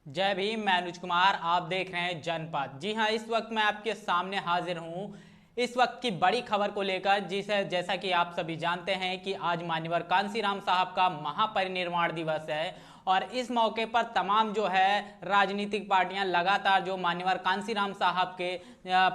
जय भीम। मैं अनुज कुमार, आप देख रहे हैं जनपद। जी हां, इस वक्त मैं आपके सामने हाजिर हूं इस वक्त की बड़ी खबर को लेकर, जिसे जैसा कि आप सभी जानते हैं कि आज मान्यवर कांसीराम साहब का महापरिनिर्वाण दिवस है। और इस मौके पर तमाम जो है राजनीतिक पार्टियां लगातार जो मान्यवर कांसीराम साहब के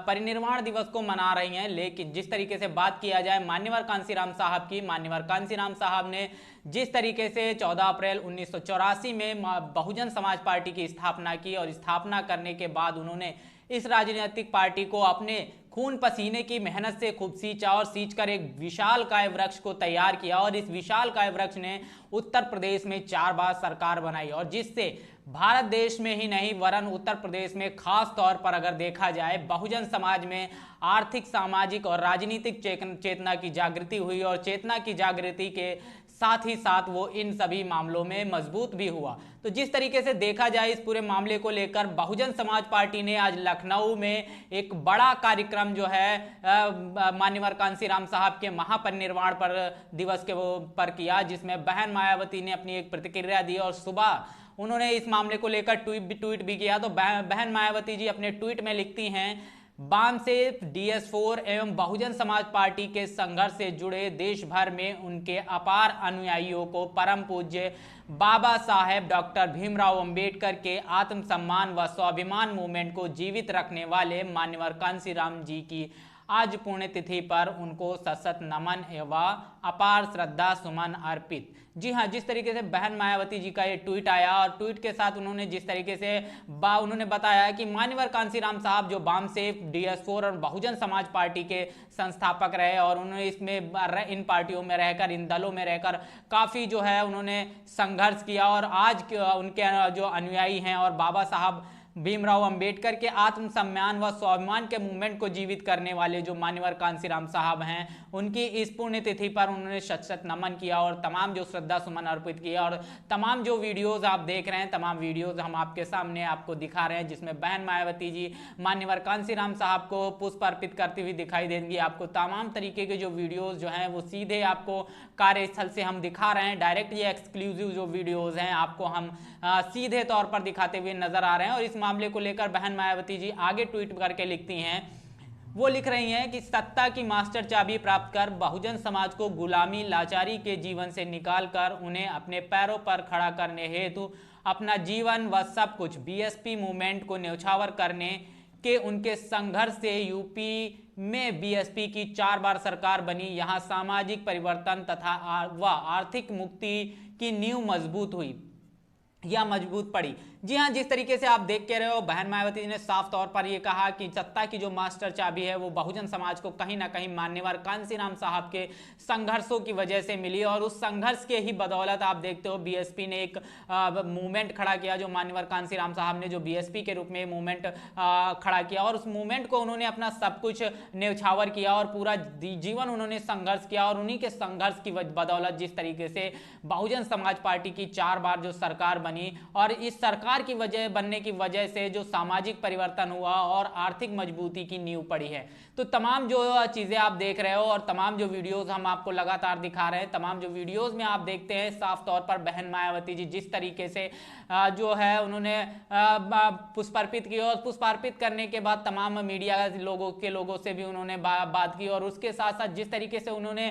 परिनिर्वाण दिवस को मना रही हैं। लेकिन जिस तरीके से बात किया जाए मान्यवर कांसीराम साहब की, मान्यवर कांसीराम साहब ने जिस तरीके से 14 अप्रैल 1984 में बहुजन समाज पार्टी की स्थापना की और स्थापना करने के बाद उन्होंने इस राजनीतिक पार्टी को अपने खून पसीने की मेहनत से खूब सींचा और सींचकर एक विशाल काय वृक्ष को तैयार किया। और इस विशाल काय वृक्ष ने उत्तर प्रदेश में 4 बार सरकार बनाई, और जिससे भारत देश में ही नहीं वरन उत्तर प्रदेश में खास तौर पर अगर देखा जाए बहुजन समाज में आर्थिक, सामाजिक और राजनीतिक चेतना की जागृति हुई। और चेतना की जागृति के साथ ही साथ वो इन सभी मामलों में मजबूत भी हुआ। तो जिस तरीके से देखा जाए इस पूरे मामले को लेकर बहुजन समाज पार्टी ने आज लखनऊ में एक बड़ा कार्यक्रम जो है मान्यवर कांसीराम साहब के महापरिनिर्वाण पर दिवस के वो पर किया, जिसमें बहन मायावती ने अपनी एक प्रतिक्रिया दी और सुबह उन्होंने इस मामले को लेकर ट्वीट भी किया। तो बहन मायावती जी अपने ट्वीट में लिखती हैं, बाम से DS4 एवं बहुजन समाज पार्टी के संघर्ष से जुड़े देश भर में उनके अपार अनुयायियों को परम पूज्य बाबा साहेब डॉक्टर भीमराव अंबेडकर के आत्मसम्मान व स्वाभिमान मूवमेंट को जीवित रखने वाले मान्यवर कांसीराम जी की आज पुण्यतिथि पर उनको सशत नमन एवं अपार श्रद्धा सुमन अर्पित। जी हाँ, जिस तरीके से बहन मायावती जी का ये ट्वीट आया और ट्वीट के साथ उन्होंने जिस तरीके से उन्होंने बताया कि मान्यवर कांसीराम साहब जो बाम से DS4 और बहुजन समाज पार्टी के संस्थापक रहे और उन्होंने इसमें इन पार्टियों में रहकर, इन दलों में रहकर काफ़ी जो है उन्होंने संघर्ष किया। और आज उनके जो अनुयायी हैं और बाबा साहब भीमराव अंबेडकर के आत्मसम्मान व स्वाभिमान के मूवमेंट को जीवित करने वाले जो मान्यवर कांसीराम साहब हैं, उनकी इस पुण्यतिथि पर उन्होंने शत शत नमन किया और तमाम जो श्रद्धा सुमन अर्पित किया। और तमाम जो वीडियोस आप देख रहे हैं, तमाम वीडियोस हम आपके सामने आपको दिखा रहे हैं, जिसमें बहन मायावती जी मान्यवर कांसीराम साहब को पुष्प अर्पित करती हुई दिखाई देंगी। आपको तमाम तरीके के जो वीडियोज जो हैं वो सीधे आपको कार्यस्थल से हम दिखा रहे हैं। डायरेक्ट ये एक्सक्लूसिव जो वीडियोज हैं आपको हम सीधे तौर पर दिखाते हुए नजर आ रहे हैं। और इस मामले को लेकर बहन मायावती जी आगे ट्वीट करके लिखती हैं, वो लिख रही हैं कि सत्ता की मास्टर चाबी प्राप्त कर बहुजन समाज को गुलामी लाचारी के जीवन से निकालकर उन्हें अपने पैरों पर खड़ा करने हेतु अपना जीवन व सब कुछ BSP मूवमेंट को न्यौछावर करने के उनके संघर्ष से यूपी में BSP की 4 बार सरकार बनी। यहाँ सामाजिक परिवर्तन तथा आर्थिक मुक्ति की नींव मजबूत हुई या मजबूत पड़ी। जी हाँ, जिस तरीके से आप देख के रहे हो, बहन मायावती जी ने साफ तौर पर यह कहा कि सत्ता की जो मास्टर चाबी है वो बहुजन समाज को कहीं ना कहीं मान्यवर कांसीराम साहब के संघर्षों की वजह से मिली। और उस संघर्ष के ही बदौलत आप देखते हो BSP ने एक मूवमेंट खड़ा किया, जो मान्यवर कांसीराम साहब ने जो BSP के रूप में मूवमेंट खड़ा किया। और उस मूवमेंट को उन्होंने अपना सब कुछ न्यौछावर किया और पूरा जीवन उन्होंने संघर्ष किया। और उन्हीं के संघर्ष की बदौलत जिस तरीके से बहुजन समाज पार्टी की 4 बार जो सरकार बनी, और इस सरकार की वजह बनने की वजह से जो सामाजिक परिवर्तन हुआ और आर्थिक मजबूती की नींव पड़ी है। तो तमाम जो चीजें आप देख रहे हो और तमाम जो वीडियोस हम आपको लगातार दिखा रहे हैं, तमाम जो वीडियोस में आप देखते हैं साफ तौर पर बहन मायावती जी जिस तरीके से जो है उन्होंने पुष्पार्पित की, और पुष्पार्पित करने के बाद तमाम मीडिया लोगों से भी उन्होंने बात की। और उसके साथ साथ जिस तरीके से उन्होंने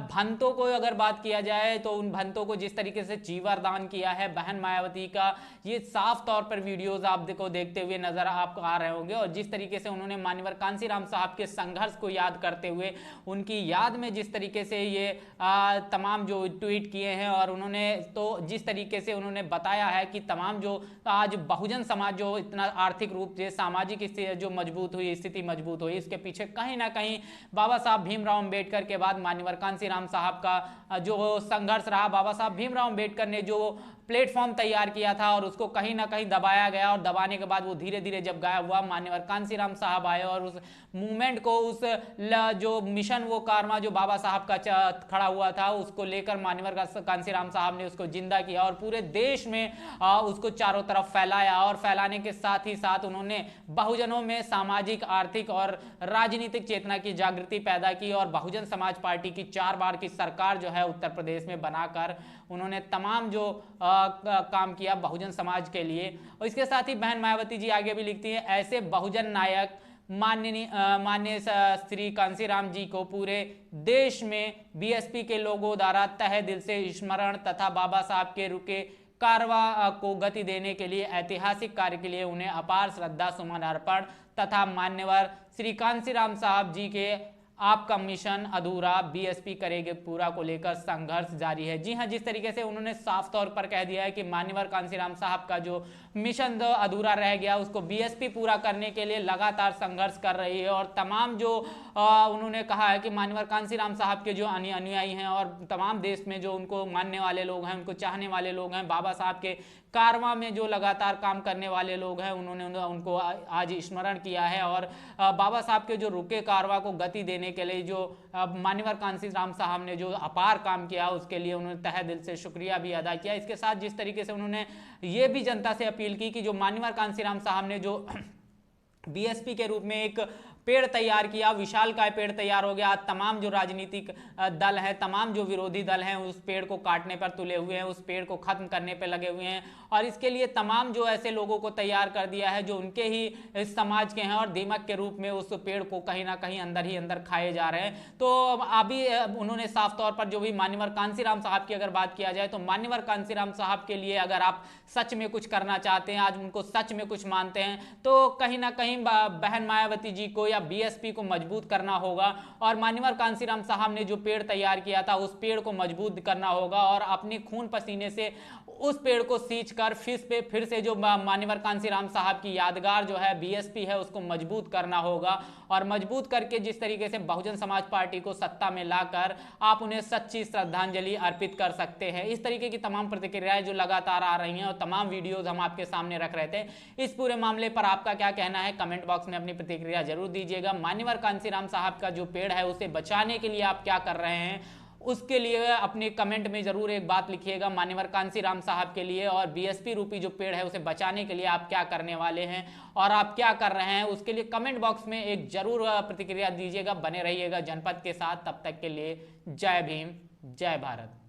भंतों को अगर बात किया जाए तो उन भंतों को जिस तरीके से चीवर दान किया है बहन मायावती का, ये साफ तौर पर वीडियोस आपको देखते हुए नजर आपको आ रहे होंगे। और जिस तरीके से उन्होंने मान्यवर कांसीराम साहब के संघर्ष को याद करते हुए उनकी याद में जिस तरीके से ये तमाम जो ट्वीट किए हैं, और उन्होंने तो जिस तरीके से उन्होंने बताया है कि तमाम जो आज बहुजन समाज जो इतना आर्थिक रूप से, सामाजिक स्थिति जो मजबूत हुई, स्थिति मजबूत हुई, इसके पीछे कहीं ना कहीं बाबा साहब भीमराव अंबेडकर के बाद मान्यवर कांसीराम साहब का जो संघर्ष रहा। बाबा साहब भीमराव अंबेडकर ने जो प्लेटफॉर्म तैयार किया था और उसको कहीं ना कहीं दबाया गया, और दबाने के बाद वो धीरे धीरे जब गायब हुआ, मान्यवर कांसीराम साहब आए और उस मूवमेंट को, उस जो मिशन वो कारवा जो बाबा साहब का खड़ा हुआ था उसको लेकर मान्यवर कांसीराम साहब ने उसको जिंदा किया और पूरे देश में उसको चारों तरफ फैलाया। और फैलाने के साथ ही साथ उन्होंने बहुजनों में सामाजिक, आर्थिक और राजनीतिक चेतना की जागृति पैदा की। और बहुजन समाज पार्टी की 4 बार की सरकार जो है उत्तर प्रदेश में बनाकर उन्होंने तमाम जो काम किया बहुजन समाज के लिए। और इसके साथ ही बहन मायावती जी आगे भी लिखती हैं, ऐसे बहुजन नायक माननीय श्री कांसीराम जी को पूरे देश में बीएसपी के लोगों द्वारा तहे दिल से स्मरण तथा बाबा साहब के रुके कारवा को गति देने के लिए ऐतिहासिक कार्य के लिए उन्हें अपार श्रद्धा सुमन अर्पण तथा मान्यवर श्री कांसीराम साहब जी के आपका मिशन अधूरा बीएसपी करेंगे पूरा को लेकर संघर्ष जारी है। जी हां, जिस तरीके से उन्होंने साफ तौर पर कह दिया है कि मान्यवर कांसीराम साहब का जो मिशन अधूरा रह गया उसको बीएसपी पूरा करने के लिए लगातार संघर्ष कर रही है। और तमाम जो उन्होंने कहा है कि मान्यवर कांसीराम साहब के जो अनुयायी हैं और तमाम देश में जो उनको मानने वाले लोग हैं, उनको चाहने वाले लोग हैं, बाबा साहब के कारवां में जो लगातार काम करने वाले लोग हैं, उन्होंने उनको आज स्मरण किया है। और बाबा साहब के जो रुके कारवां को गति देने के लिए जो मान्यवर कांसीराम साहब ने जो अपार काम किया उसके लिए उन्होंने तहे दिल से शुक्रिया भी अदा किया। इसके साथ जिस तरीके से उन्होंने ये भी जनता से अपील की कि जो मान्यवर कांसीराम साहब ने जो बीएसपी के रूप में एक पेड़ तैयार किया, विशालकाय पेड़ तैयार हो गया, तमाम जो राजनीतिक दल हैं, तमाम जो विरोधी दल हैं उस पेड़ को काटने पर तुले हुए हैं, उस पेड़ को खत्म करने पर लगे हुए हैं। और इसके लिए तमाम जो ऐसे लोगों को तैयार कर दिया है जो उनके ही इस समाज के हैं और दीमक के रूप में उस पेड़ को कहीं ना कहीं अंदर ही अंदर खाए जा रहे हैं। तो अभी उन्होंने साफ तौर पर जो भी मान्यवर कांसीराम साहब की अगर बात किया जाए तो मान्यवर कांसीराम साहब के लिए अगर आप सच में कुछ करना चाहते हैं, आज उनको सच में कुछ मानते हैं, तो कहीं ना कहीं बहन मायावती जी को या बीएसपी को मजबूत करना होगा। और मान्यवर कांसीराम साहब ने जो पेड़ तैयार किया था उस पेड़ को मजबूत करना होगा और अपने खून पसीने से उस पेड़ को सींचकर फिर से जो मान्यवर कांसीराम साहब की यादगार जो है बीएसपी है उसको मजबूत करना होगा। और मजबूत करके जिस तरीके से बहुजन समाज पार्टी को सत्ता में लाकर आप उन्हें सच्ची श्रद्धांजलि अर्पित कर सकते हैं। इस तरीके की तमाम प्रतिक्रियाएं जो लगातार आ रही हैं और तमाम वीडियोज हम आपके सामने रख रहे थे, इस पूरे मामले पर आपका क्या कहना है कमेंट बॉक्स में अपनी प्रतिक्रिया जरूर दीजिएगा। मान्यवर कांसीराम साहब का जो पेड़ है उसे बचाने के लिए आप क्या कर रहे हैं उसके लिए अपने कमेंट में जरूर एक बात लिखिएगा मान्यवर कांसीराम साहब के लिए। और बीएसपी रूपी जो पेड़ है उसे बचाने के लिए आप क्या करने वाले हैं और आप क्या कर रहे हैं उसके लिए कमेंट बॉक्स में एक जरूर प्रतिक्रिया दीजिएगा। बने रहिएगा जनपद के साथ, तब तक के लिए जय भीम, जय भारत।